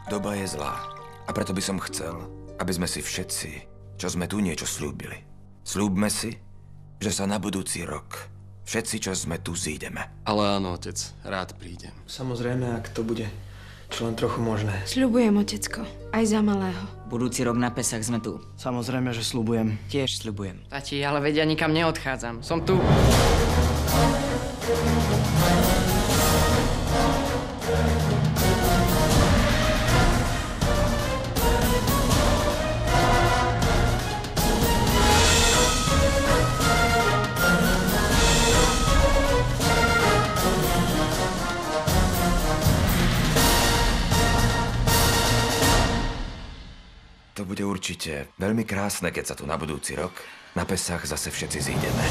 Doba je zlá. A preto by som chcel, aby sme si všetci, čo sme tu, niečo slúbili. Sľúbme si, že sa na budúci rok všetci, čo sme tu, zídeme. Ale áno, otec, rád prídem. Samozrejme, ak to bude čo len trochu možné. Sľubujem, otecko. Aj za malého. Budúci rok na Pesach sme tu. Samozrejme, že sľubujem. Tiež sľubujem. Tati, ale veď ja nikam neodchádzam. Som tu. To bude určite veľmi krásne, keď sa tu na budúci rok na Pesach zase všetci zídeme.